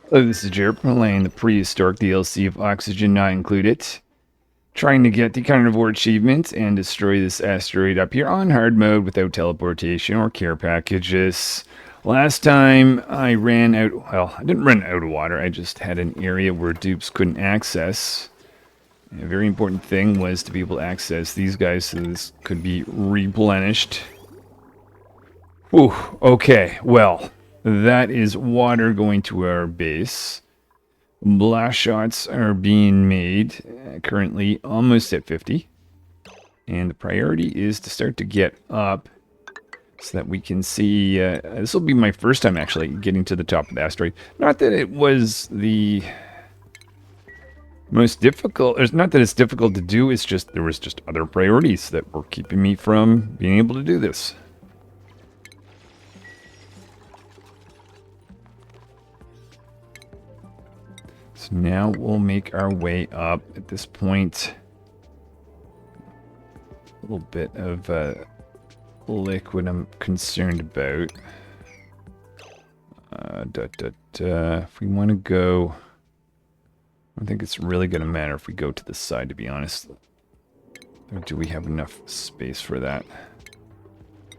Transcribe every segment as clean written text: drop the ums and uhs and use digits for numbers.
Hello, this is Jared playing the Prehistoric DLC of Oxygen Not Included. Trying to get the carnivore achievement and destroy this asteroid up here on hard mode without teleportation or care packages. Last time I ran out, well, I didn't run out of water, I just had an area where dupes couldn't access. A very important thing was to be able to access these guys so this could be replenished. Whew, okay, well, that is water going to our base. Blast shots are being made, currently almost at 50. And the priority is to start to get up so that we can see... this will be my first time actually getting to the top of the asteroid. Not that it was the most difficult... It's not that it's difficult to do, it's just there was just other priorities that were keeping me from being able to do this. So now we'll make our way up. At this point, a little bit of liquid I'm concerned about. If we want to go, I don't think it's really going to matter if we go to the side, to be honest. Or do we have enough space for that?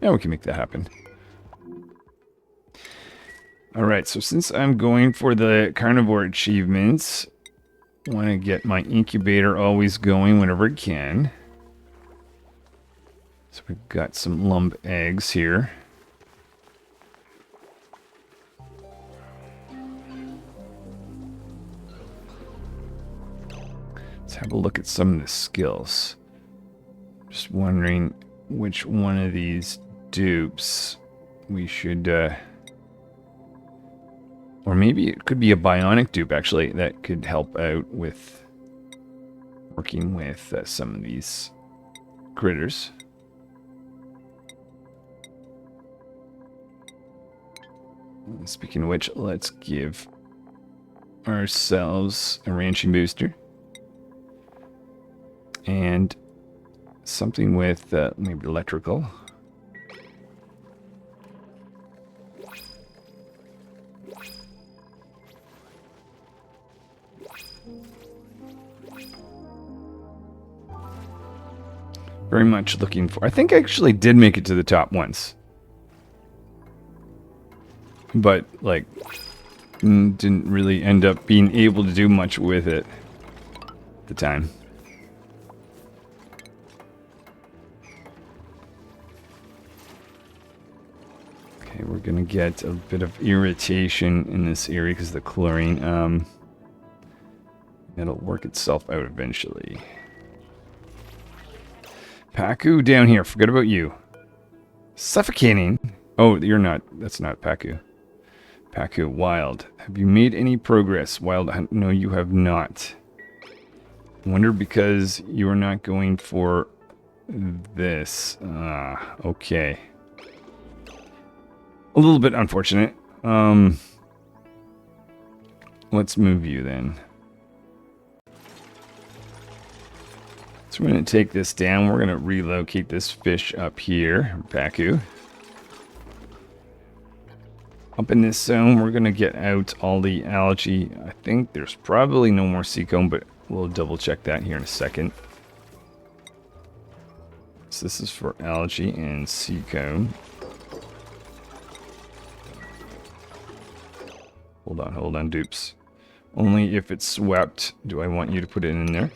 Yeah, we can make that happen. Alright, so since I'm going for the carnivore achievements, I want to get my incubator always going whenever I can. So we've got some lump eggs here. Let's have a look at some of the skills. Just wondering which one of these dupes we should... or maybe it could be a bionic dupe, actually, that could help out with working with some of these critters. Speaking of which, let's give ourselves a ranching booster. And something with maybe electrical. Very much looking for... I think I actually did make it to the top once. But, like, didn't really end up being able to do much with it at the time. Okay, we're gonna get a bit of irritation in this area because of the chlorine. It'll work itself out eventually. Paku down here. Forget about you. Suffocating. Oh, you're not. That's not Paku. Paku, wild. Have you made any progress? Wild hunt. No, you have not. Wonder because you are not going for this. Ah, okay. A little bit unfortunate. Let's move you then. So we're going to take this down. We're going to relocate this fish up here. Paku. Up in this zone, we're going to get out all the algae. I think there's probably no more sea comb, but we'll double check that here in a second. So this is for algae and sea comb. Hold on, dupes. Only if it's swept do I want you to put it in there.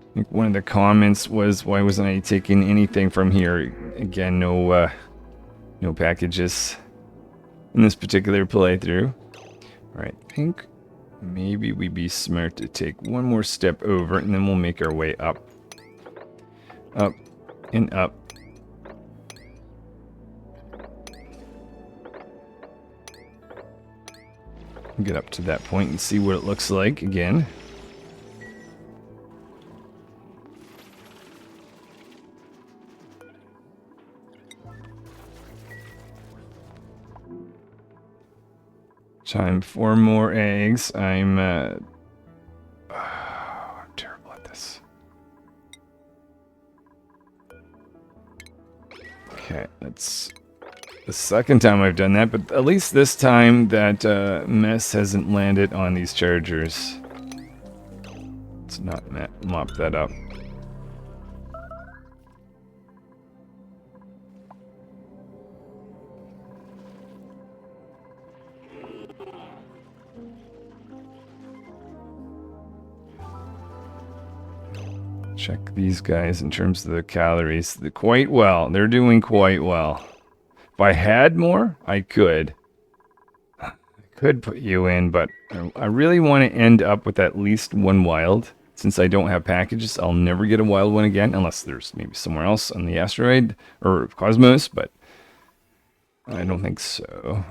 I think one of the comments was, why wasn't I taking anything from here? Again, no packages in this particular playthrough. Alright, I think maybe we'd be smart to take one more step over and then we'll make our way up. Up and up. Get up to that point and see what it looks like again. Time for more eggs. I'm terrible at this. Okay, that's the second time I've done that, but at least this time that mess hasn't landed on these chargers. Let's not mop that up. Check these guys in terms of the calories. Quite well. They're doing quite well. If I had more, I could. I could put you in, but I really want to end up with at least one wild. Since I don't have packages, I'll never get a wild one again, unless there's maybe somewhere else on the asteroid or cosmos, but I don't think so.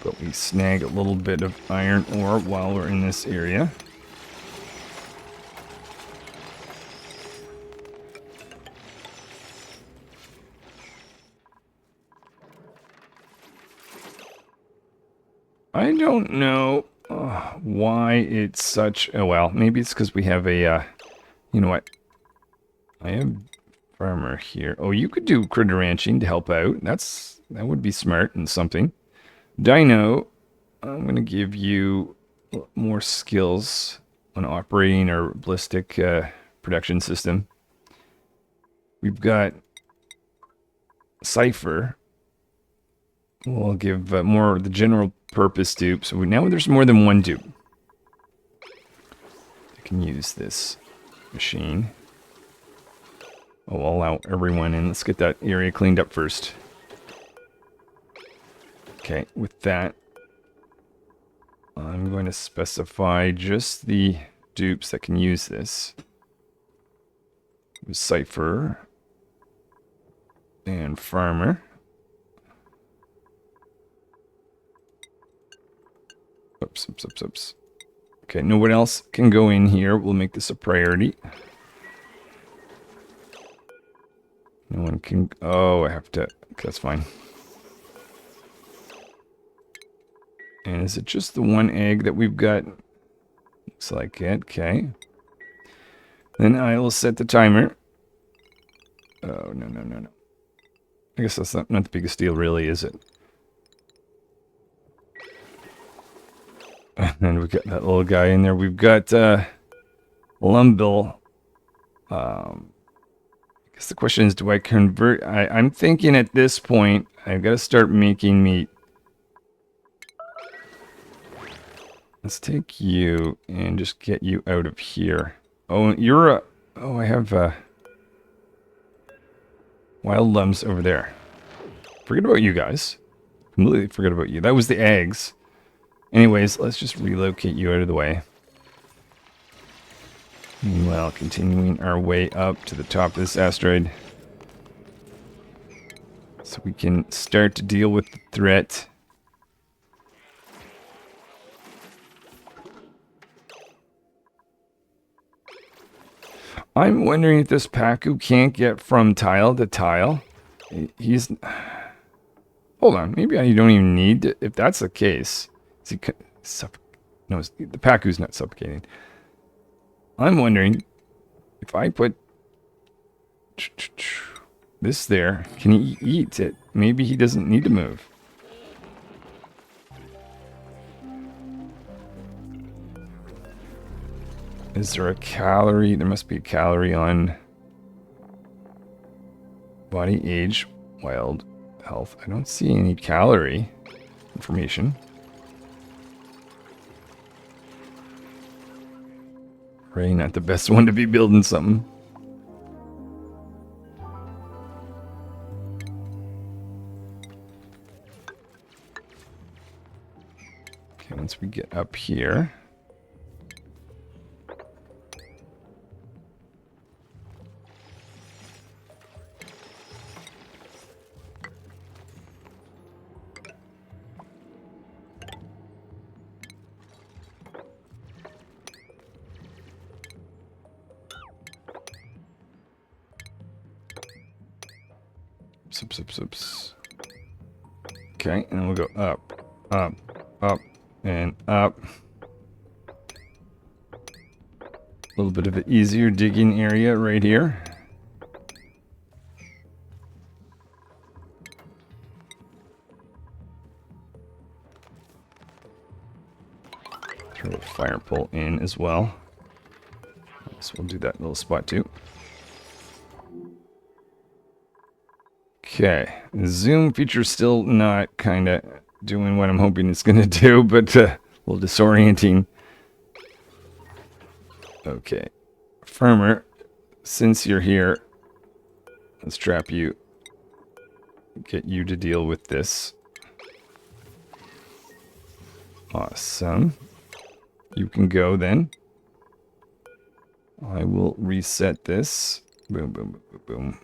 But we snag a little bit of iron ore while we're in this area. I don't know why it's such... Oh, well, maybe it's because we have a... you know what? I have farmer here. Oh, you could do critter ranching to help out. That would be smart and something. Dino, I'm going to give you more skills on operating our ballistic production system. We've got Cypher. We'll give more of the general purpose dupe. So now there's more than one dupe. I can use this machine. Oh, I'll allow everyone in. Let's get that area cleaned up first. Okay, with that, I'm going to specify just the dupes that can use this. Cypher and Farmer. Oops. Okay, no one else can go in here. We'll make this a priority. No one can... Oh, I have to... Okay, that's fine. And is it just the one egg that we've got? Looks like it. Okay. Then I will set the timer. Oh, no. I guess that's not the biggest deal, really, is it? And then we've got that little guy in there. We've got Lumbil. I guess the question is, do I convert? I'm thinking at this point, I've got to start making meat. Let's take you and just get you out of here. Oh, you're a... Oh, I have wild lums over there. Forget about you guys. Completely forget about you. That was the eggs. Anyways, let's just relocate you out of the way. Meanwhile, continuing our way up to the top of this asteroid. So we can start to deal with the threat. I'm wondering if this Pacu can't get from tile to tile. He's... Hold on, maybe I don't even need to... If that's the case... Is he... No, the Pacu's not suffocating. I'm wondering if I put this there, can he eat it? Maybe he doesn't need to move. Is there a calorie? There must be a calorie on body age, wild health. I don't see any calorie information. Probably not the best one to be building something. Okay, once we get up here. Oops. Okay, and we'll go up, up, up, and up. A little bit of an easier digging area right here. Throw a fire pole in as well. So we'll do that little spot too. Okay, the zoom feature's still not kind of doing what I'm hoping it's going to do, but a little disorienting. Okay, Firmer, since you're here, let's trap you. Get you to deal with this. Awesome. You can go then. I will reset this. Boom, boom, boom, boom, boom.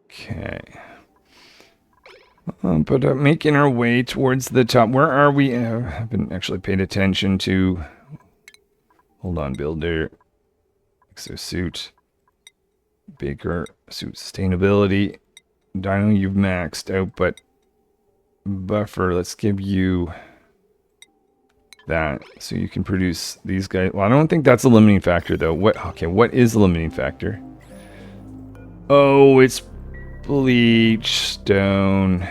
Okay. But making our way towards the top. Where are we? I haven't actually paid attention to. Hold on, builder. Exosuit. Baker. Suit sustainability. Dino, you've maxed out, but buffer, let's give you that so you can produce these guys. Well, I don't think that's a limiting factor, though. Okay, what is the limiting factor? Oh, it's bleach stone.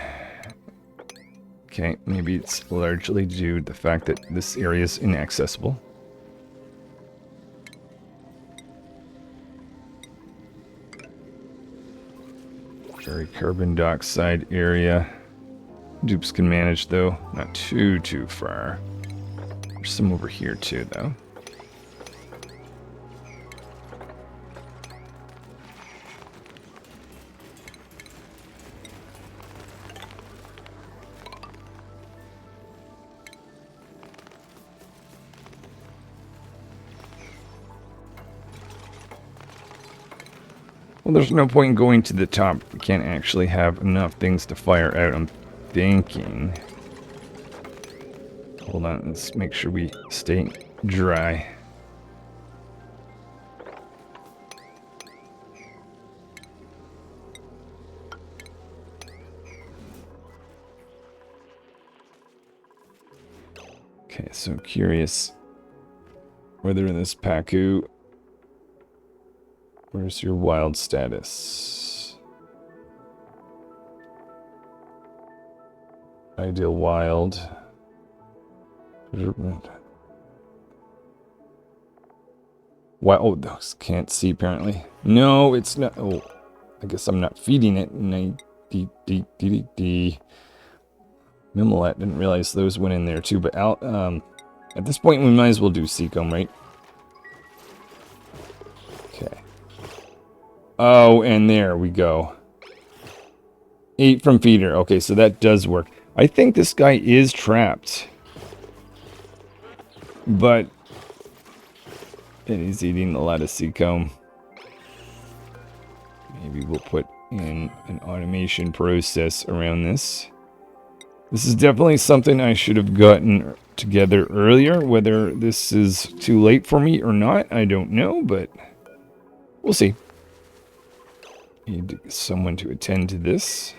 Okay, maybe it's largely due to the fact that this area is inaccessible. Very carbon dioxide area. Dupes can manage, though. Not too far. There's some over here, too, though. Well, there's no point in going to the top. We can't actually have enough things to fire out, I'm thinking. Hold on, let's make sure we stay dry. Okay, so curious whether in this Paku, where's your wild status? Ideal wild. Wow, oh, those can't see apparently. No, it's not. Oh, I guess I'm not feeding it. Mimilat, didn't realize those went in there too, but at this point we might as well do Seacomb, right? Okay. Oh, and there we go. 8 from feeder. Okay, so that does work. I think this guy is trapped. But and he's eating a lot of Seacomb. Maybe we'll put in an automation process around this. This is definitely something I should have gotten together earlier. Whether this is too late for me or not, I don't know, but we'll see. Need someone to attend to this.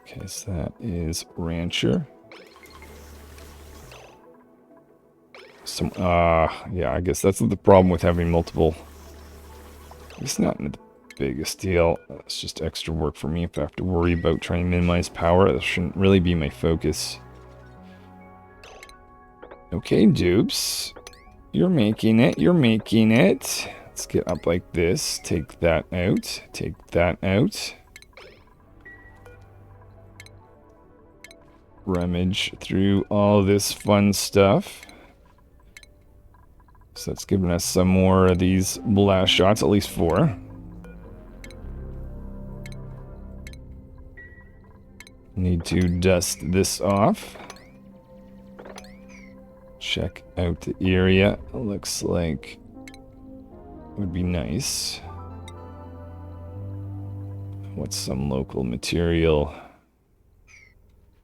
Okay, so that is Rancher. Yeah, I guess that's the problem with having multiple. It's not the biggest deal. It's just extra work for me if I have to worry about trying to minimize power. That shouldn't really be my focus. Okay, dupes. You're making it. You're making it. Let's get up like this. Take that out. Take that out. Rummage through all this fun stuff. So that's giving us some more of these blast shots, at least 4. Need to dust this off. check out the area. It looks like it would be nice. What's some local material?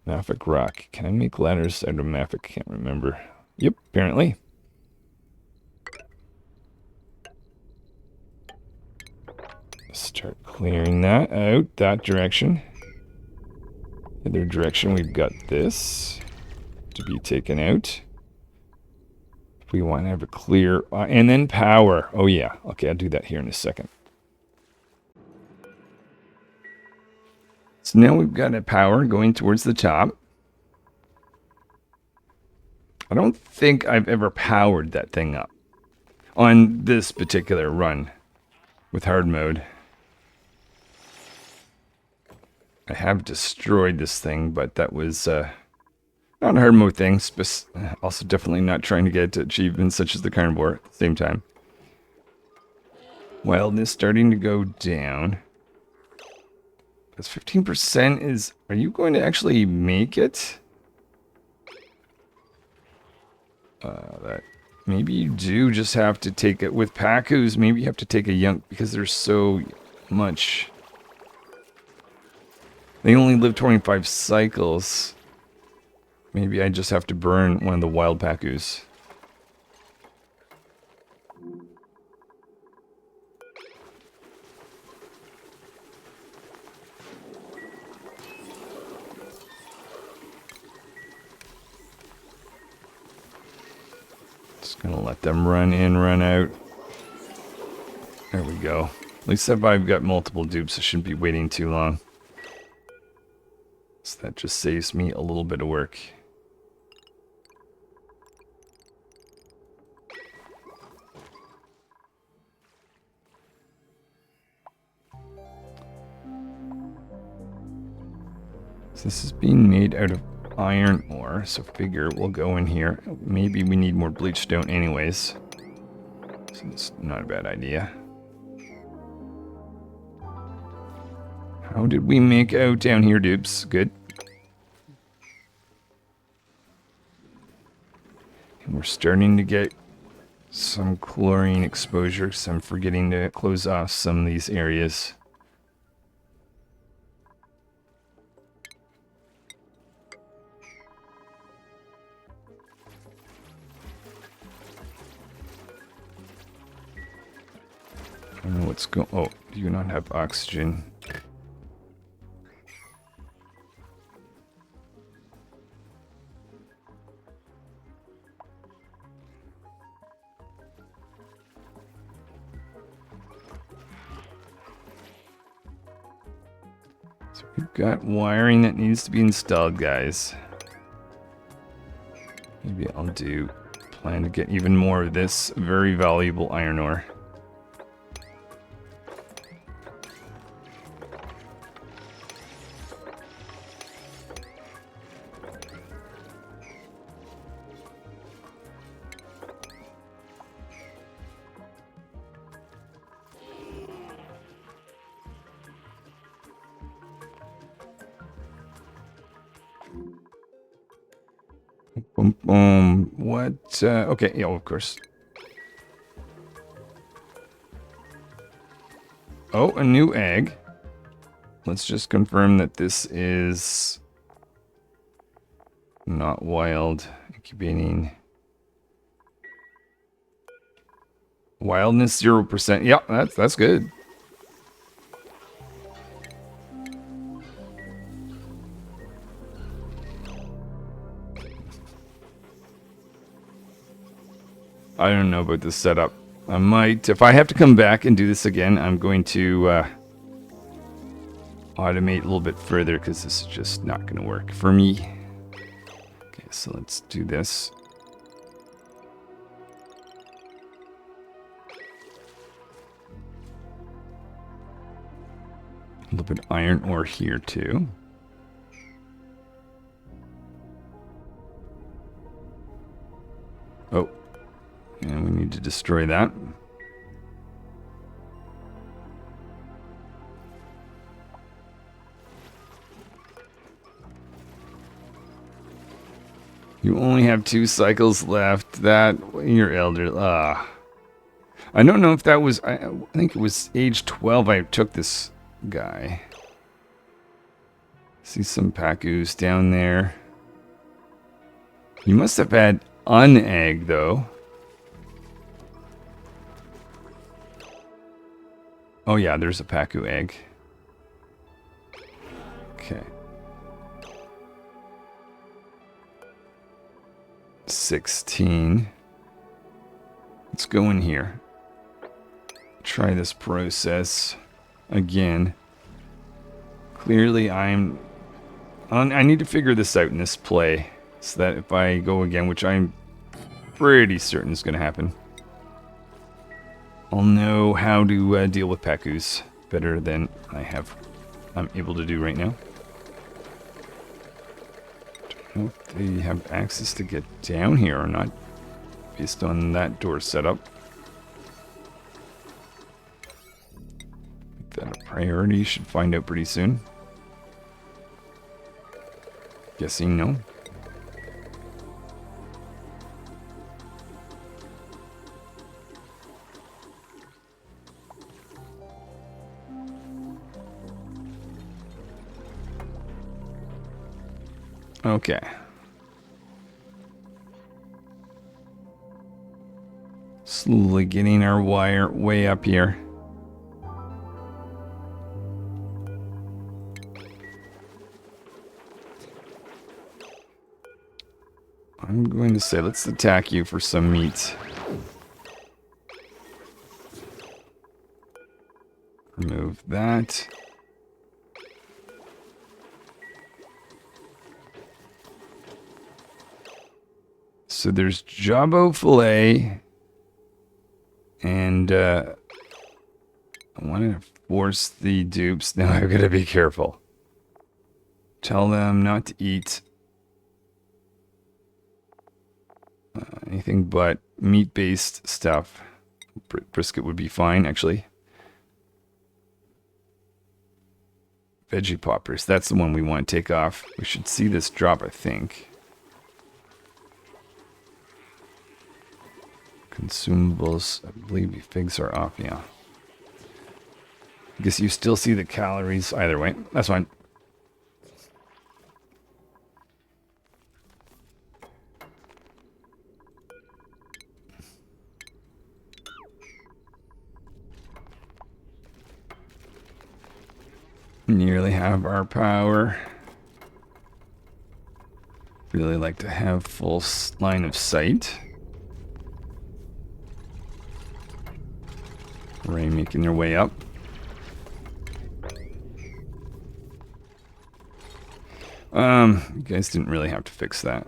Mafic rock. Can I make ladders out of Mafic? Can't remember. Yep, apparently. Start clearing that out, that direction. Other direction, we've got this to be taken out. If we want to have a clear, and then power. Oh yeah, okay, I'll do that here in a second. So now we've got a power going towards the top. I don't think I've ever powered that thing up on this particular run with hard mode. I have destroyed this thing, but that was not a hard mode thing. Also definitely not trying to get achievements such as the carnivore at the same time. Wildness starting to go down. That's 15% is... Are you going to actually make it? That maybe you do just have to take it with Pacus. Maybe you have to take a young... Because there's so much... They only live 25 cycles. Maybe I just have to burn one of the wild Pacus. Just gonna let them run in, run out. There we go. At least if I've got multiple dupes, I shouldn't be waiting too long. So that just saves me a little bit of work. So this is being made out of iron ore, so figure we'll go in here. Maybe we need more bleach stone anyways. So it's not a bad idea. How did we make out down here, dupes? Good. And we're starting to get some chlorine exposure, so I'm forgetting to close off some of these areas. I don't know what's going... Oh, do you not have oxygen? So we've got wiring that needs to be installed, guys. Maybe I'll plan to get even more of this very valuable iron ore. Boom, boom. What? Okay, yeah, of course. Oh, a new egg. Let's just confirm that this is not wild. Incubating. Wildness 0%. Yeah, that's good. I don't know about this setup. I might, if I have to come back and do this again, I'm going to automate a little bit further because this is just not going to work for me. Okay, so let's do this. A little bit of iron ore here too. Oh. And we need to destroy that. You only have 2 cycles left. That you're elder. I don't know if that was. I think it was age 12. I took this guy. See some Pacus down there. You must have had an egg though. Oh yeah, there's a Pacu egg. Okay. 16. Let's go in here. Try this process again. Clearly I need to figure this out in this play so that if I go again, which I'm pretty certain is going to happen, I'll know how to deal with Pacus better than I'm able to do right now. Don't know if they have access to get down here or not, based on that door setup. Make that a priority. Should find out pretty soon. Guessing no. Okay. Slowly getting our wire way up here. I'm going to say let's attack you for some meat. Remove that. So there's Jabbo fillet, and I want to force the dupes. Now I've got to be careful. Tell them not to eat anything but meat-based stuff. Brisket would be fine, actually. Veggie poppers, that's the one we want to take off. We should see this drop, I think. Consumables, I believe figs are off, yeah. I guess you still see the calories either way. That's fine. Nearly have our power. Really like to have full line of sight. Ray making their way up. You guys didn't really have to fix that.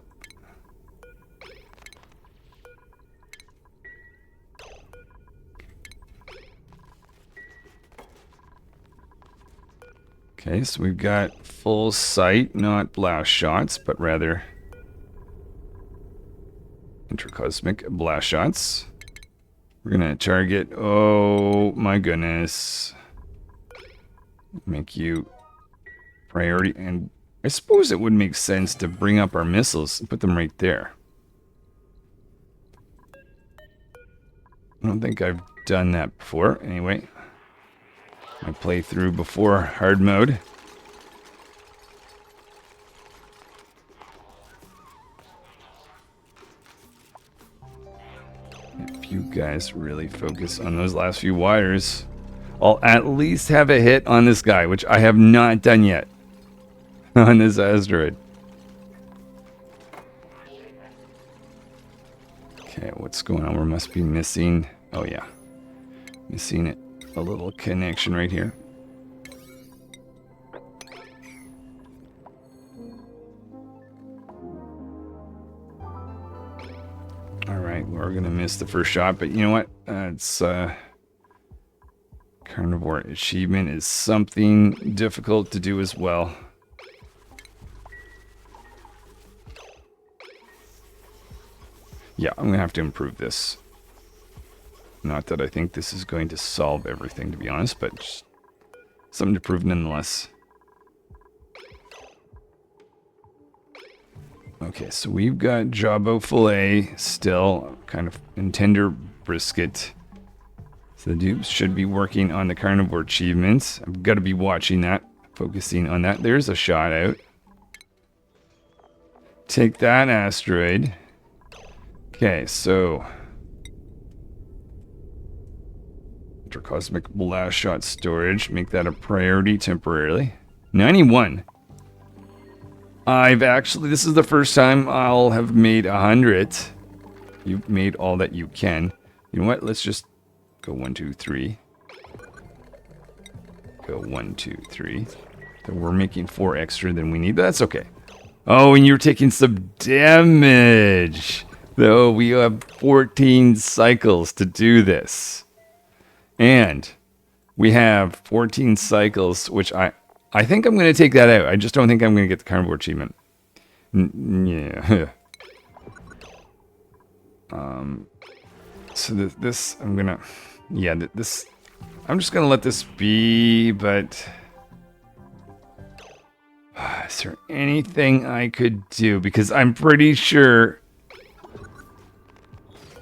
Okay, so we've got full sight, not blast shots, but rather intracosmic blast shots. We're gonna target, oh my goodness. Make you priority, and I suppose it would make sense to bring up our missiles and put them right there. I don't think I've done that before. Anyway, my playthrough before hard mode. If you guys really focus on those last few wires, I'll at least have a hit on this guy, which I have not done yet on this asteroid. Okay, what's going on? We must be missing. Oh yeah, missing it. A little connection right here. Alright, we're gonna miss the first shot, but you know what? It's carnivore achievement is something difficult to do as well. Yeah, I'm gonna have to improve this. Not that I think this is going to solve everything, to be honest, but just something to prove nonetheless. Okay, so we've got Jabbo filet still, kind of in tender brisket. So the dupes should be working on the carnivore achievements. I've got to be watching that, focusing on that. There's a shot out. Take that, Asteroid. Okay, so Ultracosmic blast shot storage. Make that a priority temporarily. 91. I've actually, this is the first time I'll have made 100. You've made all that you can. You know what? Let's just go 1, 2, 3. Go 1, 2, 3. So we're making 4 extra than we need, but that's okay. Oh, and you're taking some damage. Though we have 14 cycles to do this. And we have 14 cycles, which I think I'm going to take that out. I just don't think I'm going to get the carnivore achievement. Yeah. So this I'm going to... Yeah, this... I'm just going to let this be, but... Is there anything I could do? Because I'm pretty sure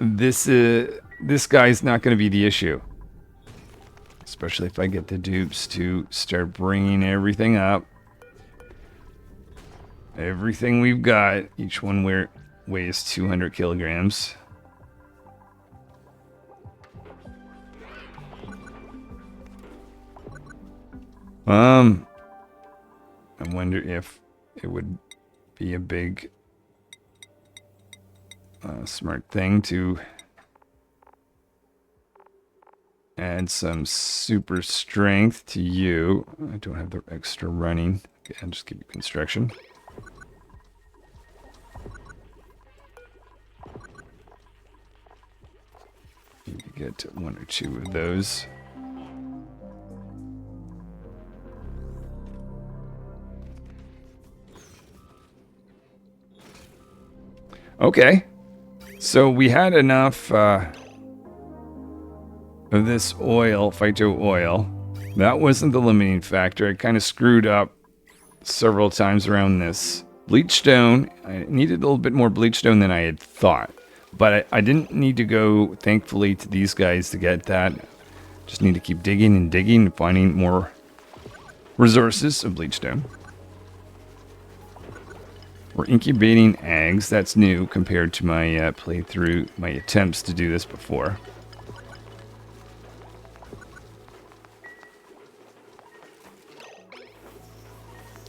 this guy's not going to be the issue. Especially if I get the dupes to start bringing everything up. Everything we've got, each one weighs 200 kilograms. I wonder if it would be a big smart thing to add some super strength to you. I don't have the extra running. Okay, I'll just give you construction. You can get 1 or 2 of those. Okay, so we had enough of this oil, phyto oil. That wasn't the limiting factor. I kind of screwed up several times around this. Bleachstone, I needed a little bit more bleachstone than I had thought. But I didn't need to go, thankfully, to these guys to get that. Just need to keep digging and digging and finding more resources of bleachstone. We're incubating eggs. That's new compared to my playthrough, my attempts to do this before.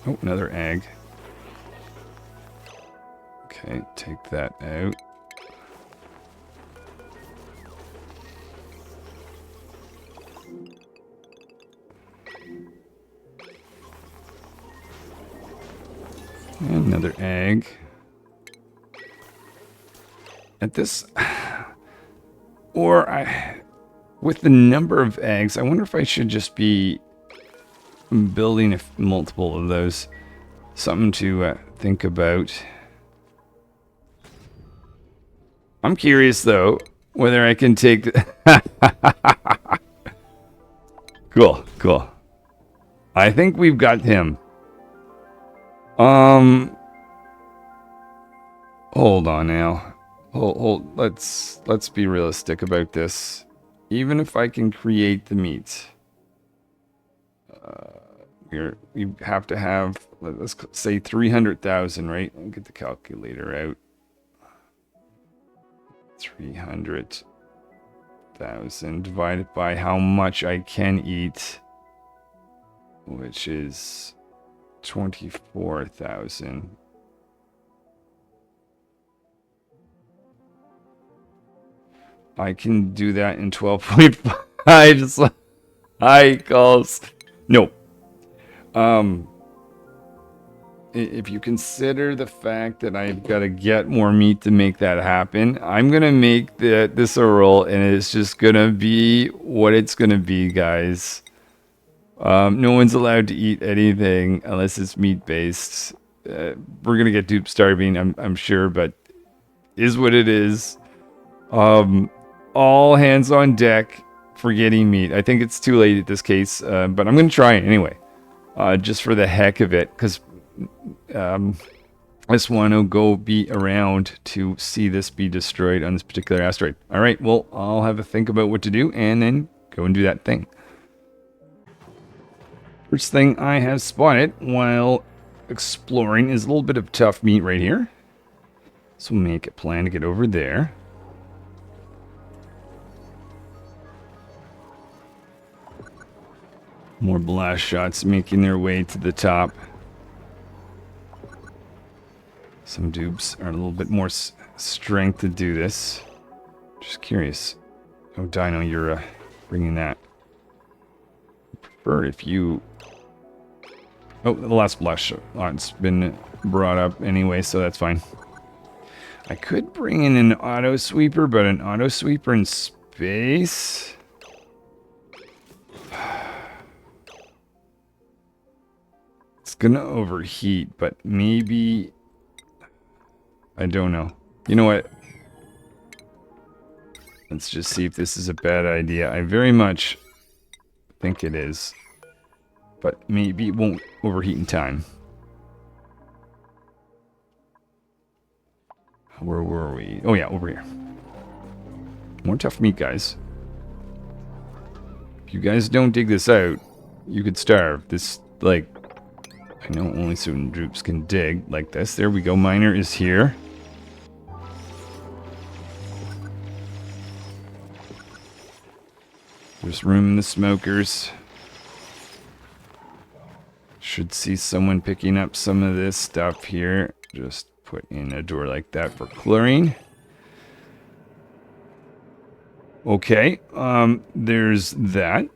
Oh, another egg. Okay, take that out. And another egg. At this... with the number of eggs, I wonder if I should just be building multiple of those. Something to think about. I'm curious, though, whether I can take... Cool, cool. I think we've got him. Hold on now. Hold. Let's be realistic about this. Even if I can create the meat, we have to have, let's say 300,000, right? I'll get the calculator out. 300,000 divided by how much I can eat, which is 24,000. I can do that in 12.5 cycles. No. If you consider the fact that I've got to get more meat to make that happen, I'm going to make this a roll, and it's just going to be what it's going to be, guys. No one's allowed to eat anything unless it's meat-based. We're going to get dupe starving, I'm sure, but is what it is. All hands on deck for getting meat. I think it's too late at this case, but I'm going to try it anyway. Just for the heck of it, because I just want to go be around to see this be destroyed on this particular asteroid. All right, well, I'll have a think about what to do and then go and do that thing. First thing I have spotted while exploring is a little bit of tough meat right here. So we'll make a plan to get over there. More blast shots making their way to the top. Some dupes are a little bit more strength to do this. Just curious. Oh, Dino, you're bringing that. I prefer if you... Oh, the last blast shot's been brought up anyway, so that's fine. I could bring in an auto sweeper, but an auto sweeper in space... It's gonna overheat, but maybe... I don't know. You know what? Let's just see if this is a bad idea. I very much think it is. But maybe it won't overheat in time. Where were we? Oh yeah, over here. More tough meat, guys. If you guys don't dig this out, you could starve. This, like... I know only certain groups can dig like this. There we go. Miner is here. There's room in the smokers. Should see someone picking up some of this stuff here. Just put in a door like that for chlorine. Okay, there's that.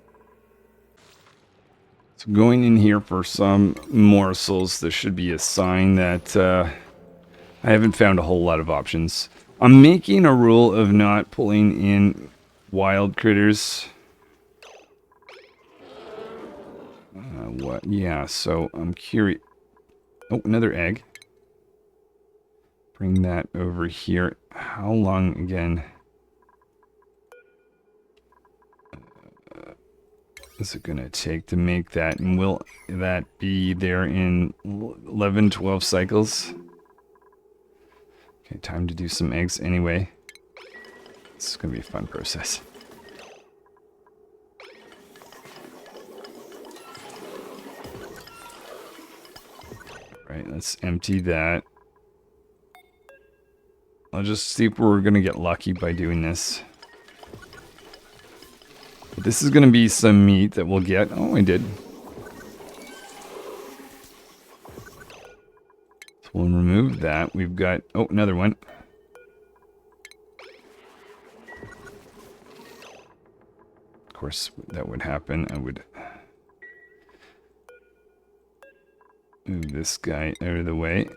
So going in here for some morsels, there should be a sign that I haven't found a whole lot of options. I'm making a rule of not pulling in wild critters. What? Yeah, so I'm curious. Oh, another egg. Bring that over here. How long again? Is it going to take to make that? And will that be there in 11, 12 cycles? Okay, time to do some eggs anyway. This is going to be a fun process. Right, let's empty that. I'll just see if we're going to get lucky by doing this. But this is going to be some meat that we'll get. Oh, I did. So we'll remove that. We've got... Oh, another one. Of course, that would happen. I would... move this guy out of the way.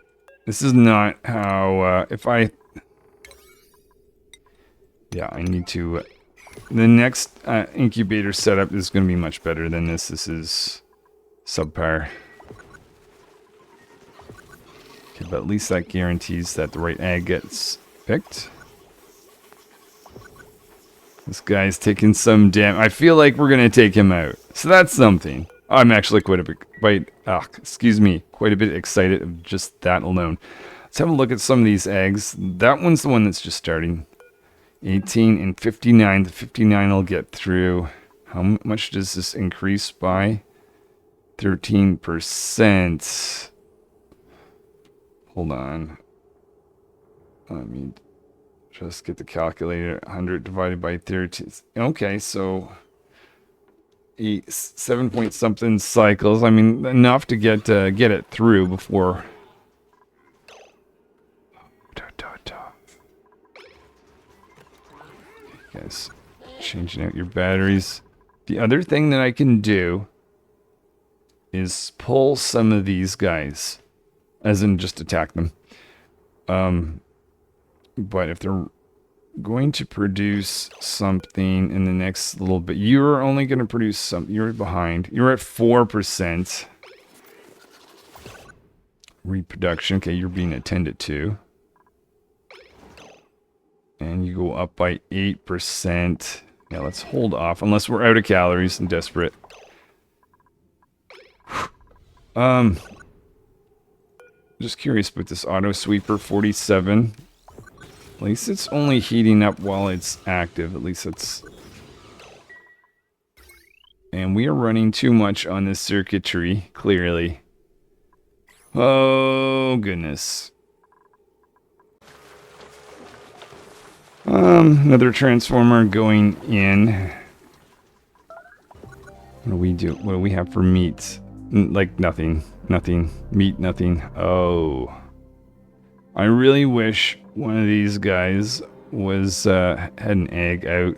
This is not how, if I... Yeah, I need to... the next incubator setup is going to be much better than this. This is subpar. Okay, but at least that guarantees that the right egg gets picked. This guy's taking some damage. I feel like we're going to take him out. So that's something. I'm actually quite a bit excited of just that alone. Let's have a look at some of these eggs. That one's the one that's just starting. 18 and 59. The 59 will get through. How much does this increase by? 13%. Hold on. Let me just get the calculator. 100 divided by 13. Okay, so 7 point something cycles. I mean, enough to get it through before. Guys, changing out your batteries. The other thing that I can do is pull some of these guys, as in just attack them. But if they're going to produce something in the next little bit, you're only going to produce some. You're behind. You're at 4% reproduction. Okay, you're being attended to. And you go up by 8%. Yeah, let's hold off. Unless we're out of calories and desperate. Just curious about this auto sweeper 47. At least it's only heating up while it's active. At least it's... And we are running too much on this circuitry, clearly. Oh, goodness. Another transformer going in. What do we do? What do we have for meat? Like nothing. Nothing. Meat, nothing. Oh. I really wish one of these guys was had an egg out.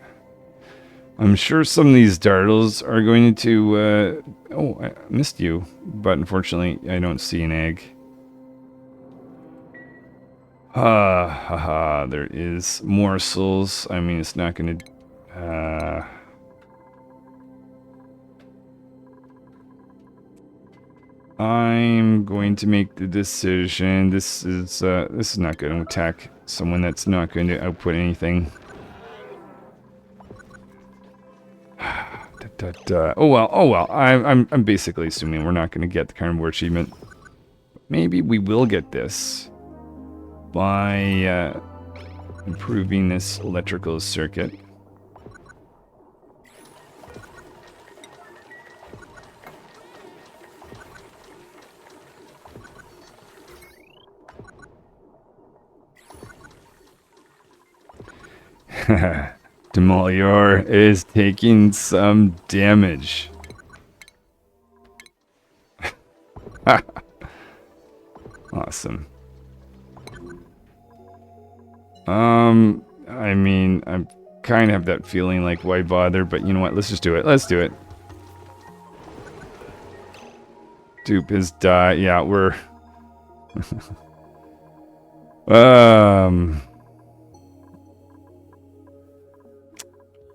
I'm sure some of these dartles are going to... oh, I missed you. But unfortunately, I don't see an egg. Haha, there is morsels. I mean, it's not going to... I'm going to make the decision. This is not going to attack someone that's not going to output anything. Oh well. I'm basically assuming we're not going to get the carnivore achievement. Maybe we will get this by improving this electrical circuit. Demolior is taking some damage. Awesome. I mean, I kind of have that feeling like, why bother? But you know what? Let's just do it. Let's do it. Dupe has died. Yeah, we're...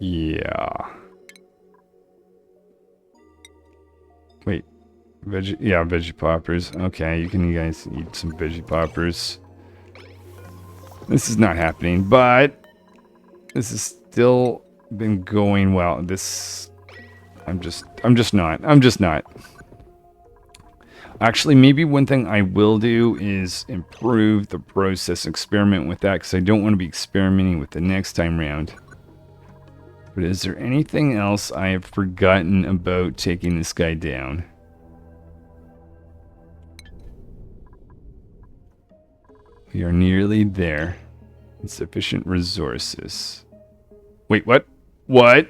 Yeah. Wait. Veggie poppers. Okay, you guys eat some veggie poppers. This is not happening, but this has still been going well. I'm just not. Actually, maybe one thing I will do is improve the process, experiment with that, because I don't want to be experimenting with the next time round. But is there anything else I have forgotten about taking this guy down? We are nearly there. Insufficient resources. Wait, what? What?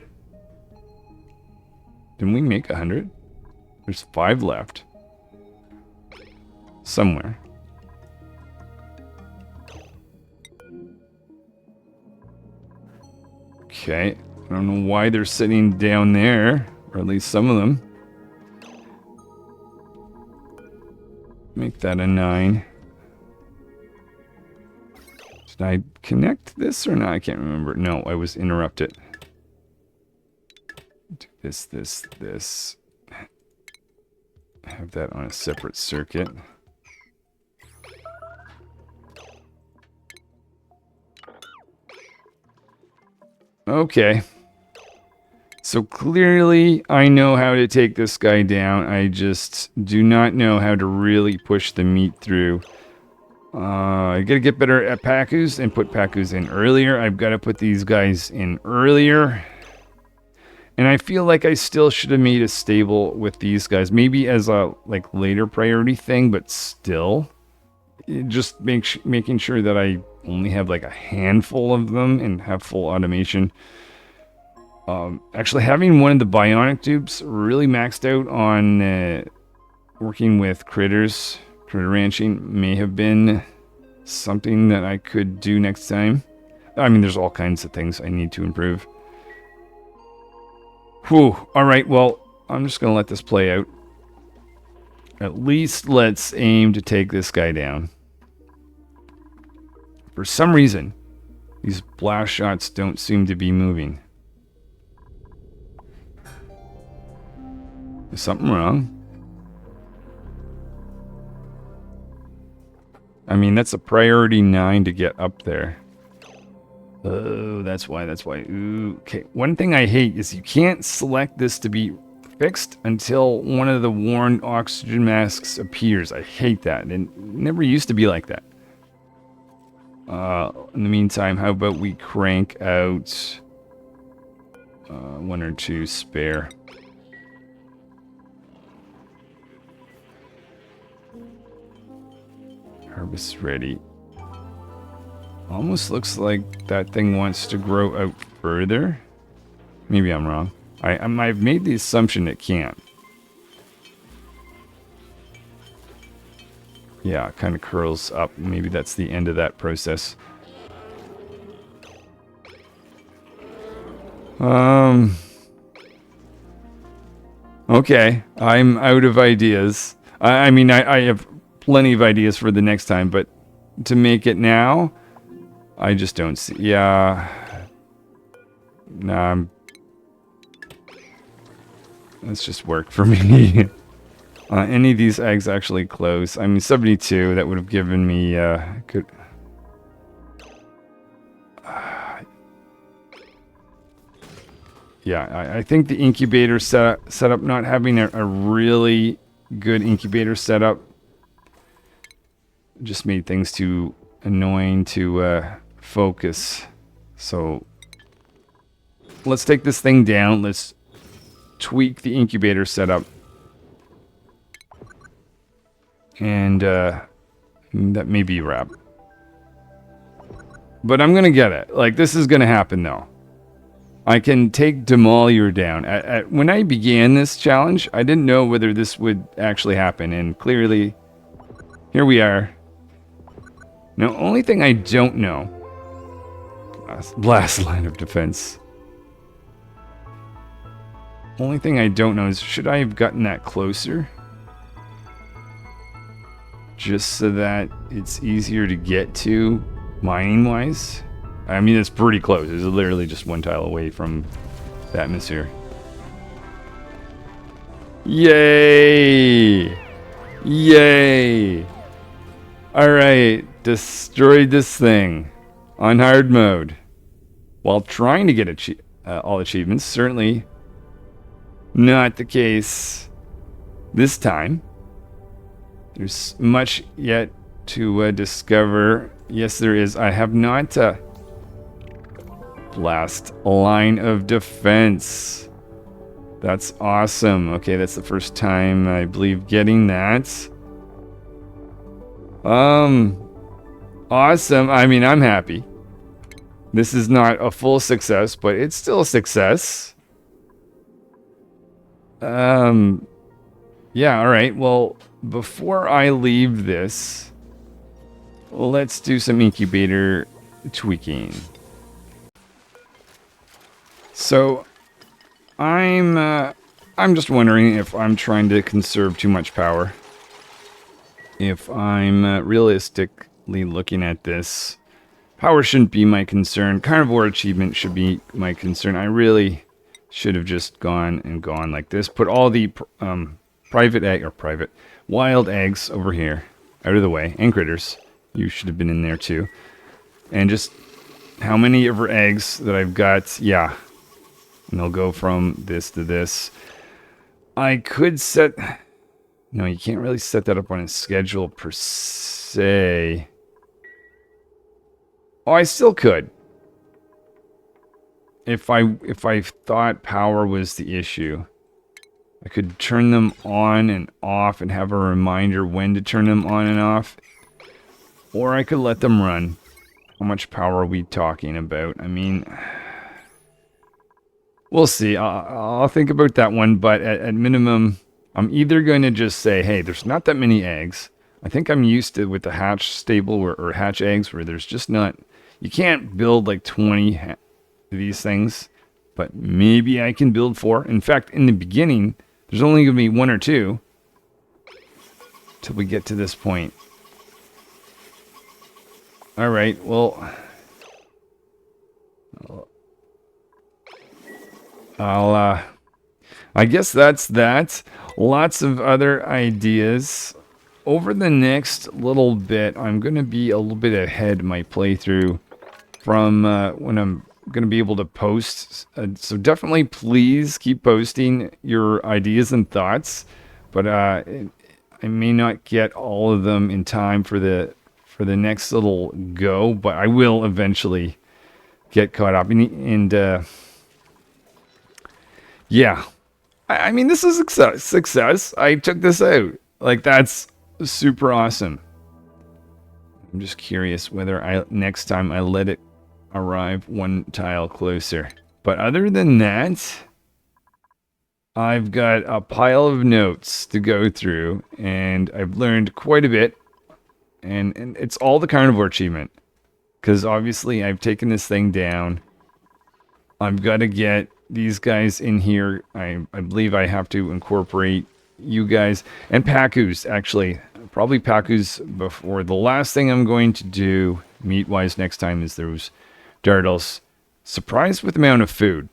Didn't we make 100? There's 5 left. Somewhere. Okay. I don't know why they're sitting down there. Or at least some of them. Make that a 9. Did I connect this or not? I can't remember. No, I was interrupted. Do this. Have that on a separate circuit. Okay. So clearly I know how to take this guy down. I just do not know how to really push the meat through. I gotta get better at Pacus and put Pacus in earlier. I've got to put these guys in earlier. And I feel like I still should have made a stable with these guys. Maybe as a later priority thing, but still. Just making sure that I only have a handful of them and have full automation. Actually, having one of the bionic dupes really maxed out on working with critters. Critter ranching may have been something that I could do next time. I mean, there's all kinds of things I need to improve. Whew. Alright, well, I'm just going to let this play out. At least let's aim to take this guy down. For some reason, these blast shots don't seem to be moving. Is something wrong? I mean, that's a priority 9 to get up there. Oh, that's why. Ooh, okay. One thing I hate is you can't select this to be fixed until one of the worn oxygen masks appears. I hate that. It never used to be like that. In the meantime, how about we crank out 1 or 2 spare. Harvest ready. Almost looks like that thing wants to grow out further. Maybe I'm wrong. I've made the assumption it can't. Yeah, it kind of curls up. Maybe that's the end of that process. Okay, I'm out of ideas. I mean, I have plenty of ideas for the next time, but to make it now, I just don't see. Yeah. Nah, let's just work for me. Any of these eggs actually close? I mean, 72, that would have given me good. Yeah, I think the incubator setup, not having a really good incubator setup, just made things too annoying to focus. So let's take this thing down. Let's tweak the incubator setup. And that may be a wrap. But I'm going to get it. Like, this is going to happen, though. I can take Demolier down. When I began this challenge, I didn't know whether this would actually happen. And clearly, here we are. Now, only thing I don't know... Blast line of defense. Only thing I don't know is, should I have gotten that closer? Just so that it's easier to get to, mining-wise? I mean, it's pretty close. It's literally just 1 tile away from the atmosphere. Yay! Yay! Alright, destroyed this thing on hard mode. While trying to get all achievements. Certainly not the case this time. There's much yet to discover. Yes, there is. I have not... Blast line of defense. That's awesome. Okay, that's the first time, I believe, getting that. Awesome. I mean, I'm happy. This is not a full success, but it's still a success. Yeah, alright. Well, before I leave this, let's do some incubator tweaking. So, I'm just wondering if I'm trying to conserve too much power. If I'm realistically looking at this, power shouldn't be my concern. Carnivore achievement should be my concern. I really should have just gone like this. Put all the wild eggs over here, out of the way, and critters. You should have been in there too. And just how many of our eggs that I've got, yeah. And they'll go from this to this. I could set... No, you can't really set that up on a schedule per se. Oh, I still could. If I thought power was the issue. I could turn them on and off and have a reminder when to turn them on and off. Or I could let them run. How much power are we talking about? I mean... We'll see. I'll think about that one, but at minimum, I'm either going to just say, hey, there's not that many eggs. I think I'm used to with the hatch stable or hatch eggs where there's just not... You can't build like 20 of these things, but maybe I can build 4. In fact, in the beginning, there's only going to be 1 or 2 till we get to this point. All right, well... I guess that's that. Lots of other ideas. Over the next little bit, I'm going to be a little bit ahead in my playthrough from when I'm going to be able to post. So definitely please keep posting your ideas and thoughts. But I may not get all of them in time for the next little go, but I will eventually get caught up. And yeah, I mean, this is success. I took this out. Like, that's super awesome. I'm just curious whether next time I let it arrive one tile closer. But other than that, I've got a pile of notes to go through, and I've learned quite a bit. And it's all the carnivore achievement. Because obviously I've taken this thing down. I've got to get these guys in here. I believe I have to incorporate you guys. And Pakus, actually. Probably Pakus before. The last thing I'm going to do, meat-wise, next time is those Dartles. Surprised with the amount of food.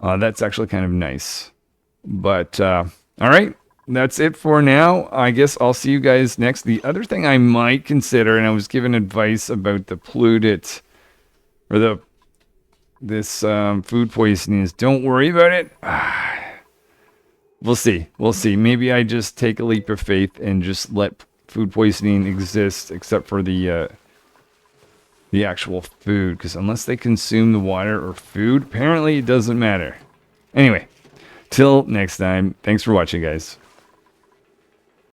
That's actually kind of nice. But, alright. That's it for now. I guess I'll see you guys next. The other thing I might consider, and I was given advice about the polluted, or this food poisoning, is don't worry about it. We'll see. We'll see. Maybe I just take a leap of faith and just let food poisoning exist, except for the actual food. Because unless they consume the water or food, apparently it doesn't matter. Anyway, till next time. Thanks for watching, guys.